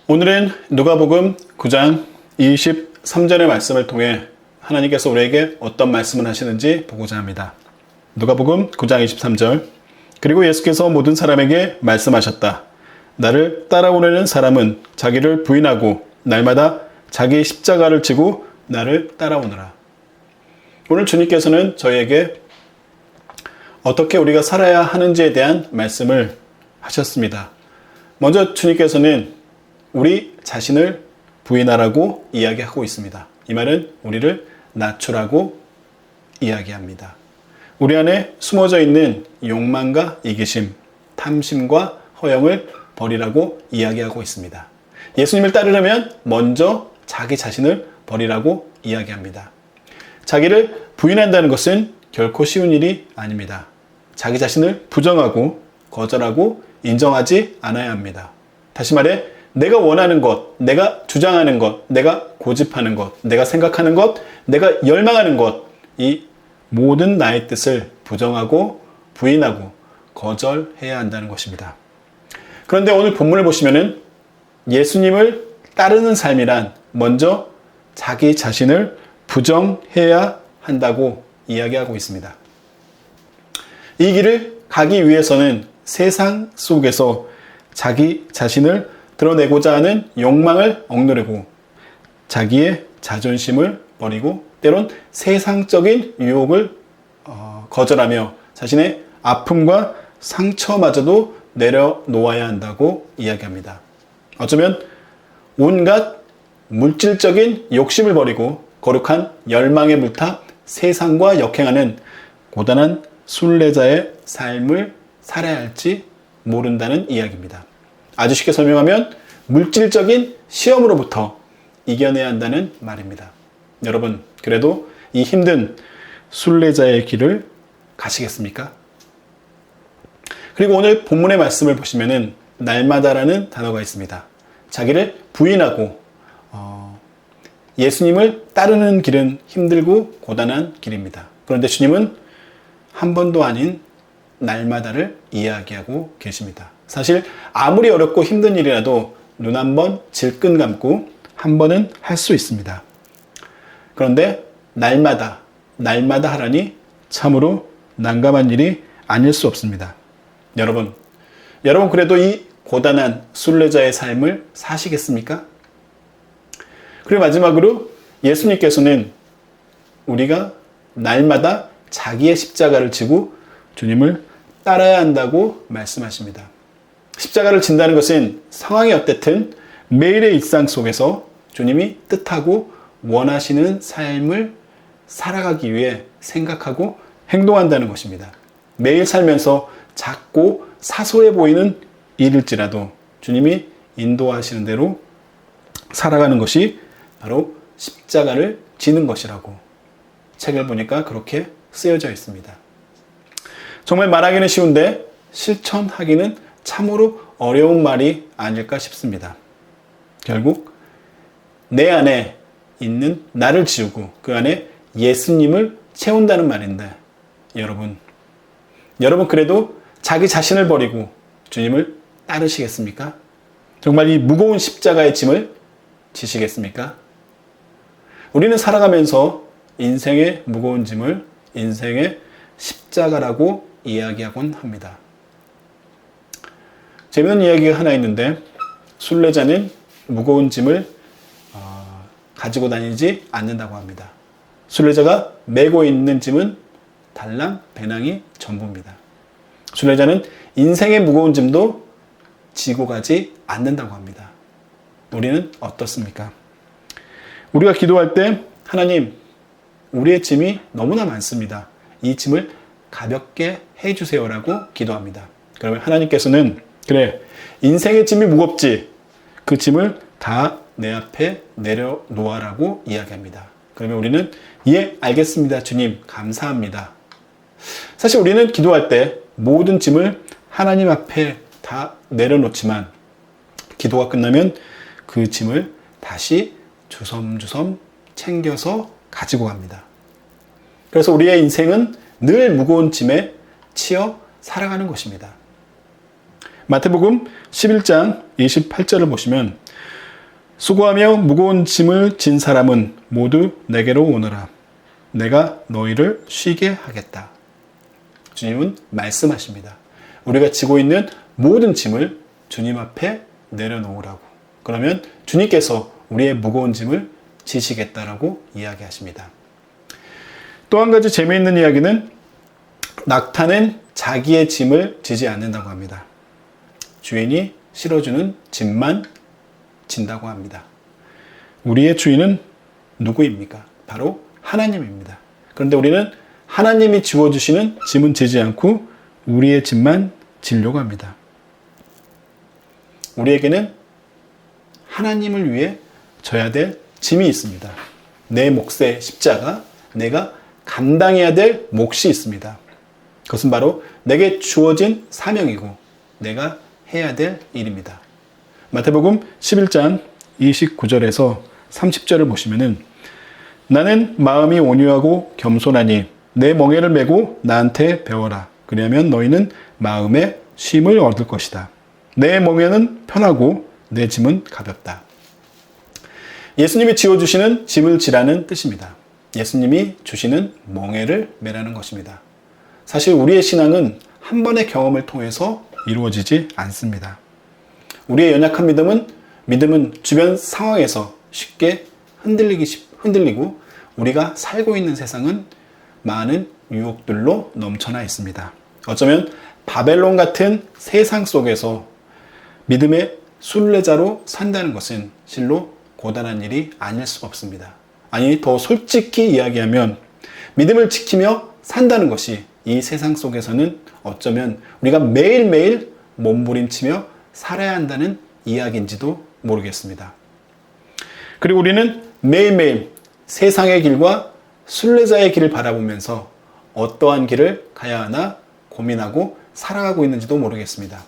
오늘은 누가복음 9장 23절의 말씀을 통해 하나님께서 우리에게 어떤 말씀을 하시는지 보고자 합니다. 누가복음 9장 23절. 그리고 예수께서 모든 사람에게 말씀하셨다. 나를 따라오려는 사람은 자기를 부인하고 날마다 자기 십자가를 지고 나를 따라오너라. 오늘 주님께서는 저희에게 어떻게 우리가 살아야 하는지에 대한 말씀을 하셨습니다. 먼저 주님께서는 우리 자신을 부인하라고 이야기하고 있습니다. 이 말은 우리를 낮추라고 이야기합니다. 우리 안에 숨어져 있는 욕망과 이기심, 탐심과 허영을 버리라고 이야기하고 있습니다. 예수님을 따르려면 먼저 자기 자신을 버리라고 이야기합니다. 자기를 부인한다는 것은 결코 쉬운 일이 아닙니다. 자기 자신을 부정하고 거절하고 인정하지 않아야 합니다. 다시 말해 내가 원하는 것, 내가 주장하는 것, 내가 고집하는 것, 내가 생각하는 것, 내가 열망하는 것, 이 모든 나의 뜻을 부정하고 부인하고 거절해야 한다는 것입니다. 그런데 오늘 본문을 보시면은 예수님을 따르는 삶이란 먼저 자기 자신을 부정해야 한다고 이야기하고 있습니다. 이 길을 가기 위해서는 세상 속에서 자기 자신을 드러내고자 하는 욕망을 억누르고 자기의 자존심을 버리고 때론 세상적인 유혹을 거절하며 자신의 아픔과 상처마저도 내려놓아야 한다고 이야기합니다. 어쩌면 온갖 물질적인 욕심을 버리고 거룩한 열망에 불타 세상과 역행하는 고단한 순례자의 삶을 살아야 할지 모른다는 이야기입니다. 아주 쉽게 설명하면 물질적인 시험으로부터 이겨내야 한다는 말입니다. 여러분, 그래도 이 힘든 순례자의 길을 가시겠습니까? 그리고 오늘 본문의 말씀을 보시면은 날마다라는 단어가 있습니다. 자기를 부인하고 예수님을 따르는 길은 힘들고 고단한 길입니다. 그런데 주님은 한 번도 아닌 날마다를 이야기하고 계십니다. 사실 아무리 어렵고 힘든 일이라도 눈 한 번 질끈 감고 한 번은 할 수 있습니다. 그런데 날마다 하라니 참으로 난감한 일이 아닐 수 없습니다. 여러분 그래도 이 고단한 순례자의 삶을 사시겠습니까? 그리고 마지막으로 예수님께서는 우리가 날마다 자기의 십자가를 지고 주님을 따라야 한다고 말씀하십니다. 십자가를 진다는 것은 상황이 어땠든 매일의 일상 속에서 주님이 뜻하고 원하시는 삶을 살아가기 위해 생각하고 행동한다는 것입니다. 매일 살면서 작고 사소해 보이는 일일지라도 주님이 인도하시는 대로 살아가는 것이 바로 십자가를 지는 것이라고 책을 보니까 그렇게 쓰여져 있습니다. 정말 말하기는 쉬운데 실천하기는 참으로 어려운 말이 아닐까 싶습니다. 결국 내 안에 있는 나를 지우고 그 안에 예수님을 채운다는 말인데 여러분 그래도 자기 자신을 버리고 주님을 따르시겠습니까? 정말 이 무거운 십자가의 짐을 지시겠습니까? 우리는 살아가면서 인생의 무거운 짐을 인생의 십자가라고 이야기하곤 합니다. 재미있는 이야기가 하나 있는데 순례자는 무거운 짐을 가지고 다니지 않는다고 합니다. 순례자가 메고 있는 짐은 달랑 배낭이 전부입니다. 순례자는 인생의 무거운 짐도 지고 가지 않는다고 합니다. 우리는 어떻습니까? 우리가 기도할 때 하나님, 우리의 짐이 너무나 많습니다. 이 짐을 가볍게 해주세요라고 기도합니다. 그러면 하나님께서는 그래, 인생의 짐이 무겁지. 그 짐을 다 내 앞에 내려놓아라고 이야기합니다. 그러면 우리는 예, 알겠습니다. 주님, 감사합니다. 사실 우리는 기도할 때 모든 짐을 하나님 앞에 다 내려놓지만 기도가 끝나면 그 짐을 다시 주섬주섬 챙겨서 가지고 갑니다. 그래서 우리의 인생은 늘 무거운 짐에 치여 살아가는 것입니다. 마태복음 11장 28절을 보시면 수고하며 무거운 짐을 진 사람은 모두 내게로 오너라. 내가 너희를 쉬게 하겠다. 주님은 말씀하십니다. 우리가 지고 있는 모든 짐을 주님 앞에 내려놓으라고. 그러면 주님께서 우리의 무거운 짐을 지시겠다라고 이야기하십니다. 또 한 가지 재미있는 이야기는 낙타는 자기의 짐을 지지 않는다고 합니다. 주인이 실어주는 짐만 진다고 합니다. 우리의 주인은 누구입니까? 바로 하나님입니다. 그런데 우리는 하나님이 지워주시는 짐은 지지 않고 우리의 짐만 지려고 합니다. 우리에게는 하나님을 위해 져야 될 짐이 있습니다. 내 몫의 십자가, 내가 감당해야 될 몫이 있습니다. 그것은 바로 내게 주어진 사명이고 내가 해야 될 일입니다. 마태복음 11장 29절에서 30절을 보시면은 나는 마음이 온유하고 겸손하니 내 멍에를 메고 나한테 배워라. 그리하면 너희는 마음의 쉼을 얻을 것이다. 내 멍에는 편하고 내 짐은 가볍다. 예수님이 지어주시는 짐을 지라는 뜻입니다. 예수님이 주시는 멍에를 메라는 것입니다. 사실 우리의 신앙은 한 번의 경험을 통해서 이루어지지 않습니다. 우리의 연약한 믿음은 주변 상황에서 쉽게 흔들리고 우리가 살고 있는 세상은 많은 유혹들로 넘쳐나 있습니다. 어쩌면 바벨론 같은 세상 속에서 믿음의 순례자로 산다는 것은 실로 고단한 일이 아닐 수가 없습니다. 아니, 더 솔직히 이야기하면 믿음을 지키며 산다는 것이 이 세상 속에서는 어쩌면 우리가 매일매일 몸부림치며 살아야 한다는 이야기인지도 모르겠습니다. 그리고 우리는 매일매일 세상의 길과 순례자의 길을 바라보면서 어떠한 길을 가야 하나 고민하고 살아가고 있는지도 모르겠습니다.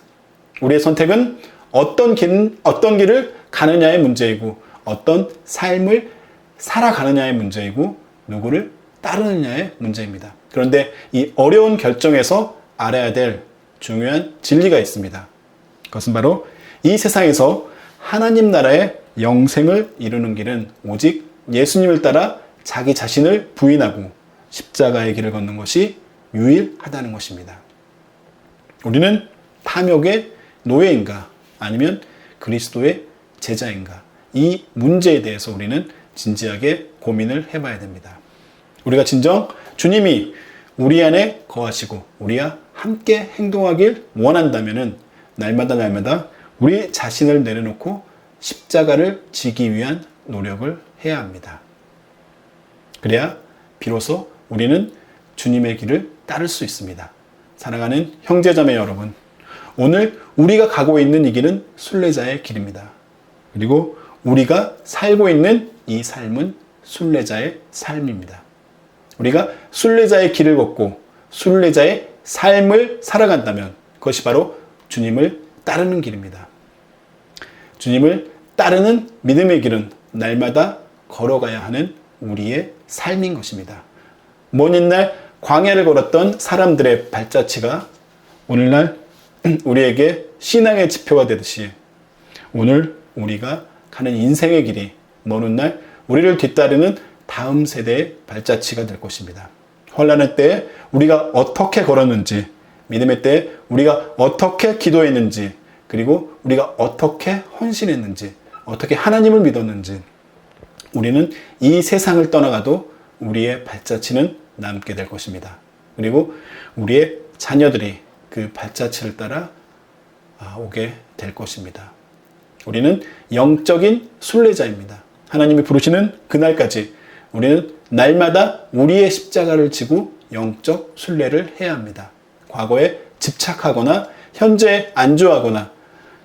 우리의 선택은 어떤 길을 가느냐의 문제이고 어떤 삶을 살아가느냐의 문제이고 누구를 따르느냐의 문제입니다. 그런데 이 어려운 결정에서 알아야 될 중요한 진리가 있습니다. 그것은 바로 이 세상에서 하나님 나라의 영생을 이루는 길은 오직 예수님을 따라 자기 자신을 부인하고 십자가의 길을 걷는 것이 유일하다는 것입니다. 우리는 탐욕의 노예인가 아니면 그리스도의 제자인가, 이 문제에 대해서 우리는 진지하게 고민을 해봐야 됩니다. 우리가 진정 주님이 우리 안에 거하시고 우리와 함께 행동하길 원한다면 날마다 우리 자신을 내려놓고 십자가를 지기 위한 노력을 해야 합니다. 그래야 비로소 우리는 주님의 길을 따를 수 있습니다. 사랑하는 형제자매 여러분, 오늘 우리가 가고 있는 이 길은 순례자의 길입니다. 그리고 우리가 살고 있는 이 삶은 순례자의 삶입니다. 우리가 순례자의 길을 걷고 순례자의 삶을 살아간다면 그것이 바로 주님을 따르는 길입니다. 주님을 따르는 믿음의 길은 날마다 걸어가야 하는 우리의 삶인 것입니다. 먼 옛날 광야를 걸었던 사람들의 발자취가 오늘날 우리에게 신앙의 지표가 되듯이 오늘 우리가 가는 인생의 길이 먼 훗날 우리를 뒤따르는 다음 세대의 발자취가 될 것입니다. 환난의 때에 우리가 어떻게 걸었는지, 믿음의 때에 우리가 어떻게 기도했는지, 그리고 우리가 어떻게 헌신했는지, 어떻게 하나님을 믿었는지, 우리는 이 세상을 떠나가도 우리의 발자취는 남게 될 것입니다. 그리고 우리의 자녀들이 그 발자취를 따라 오게 될 것입니다. 우리는 영적인 순례자입니다. 하나님이 부르시는 그날까지 우리는 날마다 우리의 십자가를 지고 영적 순례를 해야 합니다. 과거에 집착하거나 현재에 안주하거나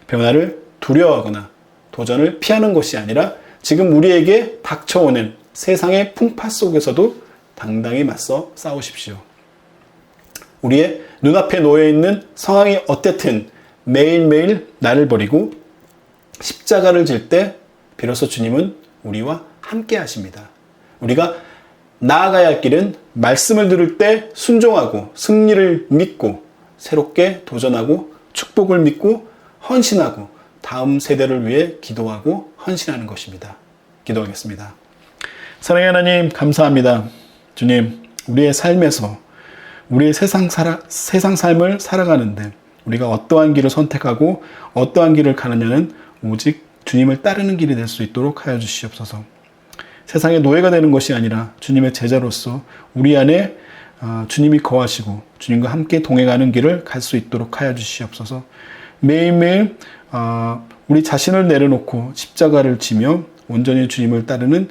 변화를 두려워하거나 도전을 피하는 것이 아니라 지금 우리에게 닥쳐오는 세상의 풍파 속에서도 당당히 맞서 싸우십시오. 우리의 눈앞에 놓여있는 상황이 어땠든 매일매일 나를 버리고 십자가를 질 때 비로소 주님은 우리와 함께 하십니다. 우리가 나아가야 할 길은 말씀을 들을 때 순종하고 승리를 믿고 새롭게 도전하고 축복을 믿고 헌신하고 다음 세대를 위해 기도하고 헌신하는 것입니다. 기도하겠습니다. 사랑의 하나님, 감사합니다. 주님, 우리의 삶에서 우리의 세상 삶을 살아가는데 우리가 어떠한 길을 선택하고 어떠한 길을 가느냐는 오직 주님을 따르는 길이 될 수 있도록 하여 주시옵소서. 세상의 노예가 되는 것이 아니라 주님의 제자로서 우리 안에 주님이 거하시고 주님과 함께 동행하는 길을 갈 수 있도록 하여 주시옵소서. 매일매일 우리 자신을 내려놓고 십자가를 지며 온전히 주님을 따르는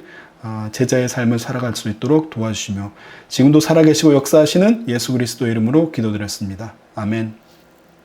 제자의 삶을 살아갈 수 있도록 도와주시며 지금도 살아계시고 역사하시는 예수 그리스도의 이름으로 기도드렸습니다. 아멘.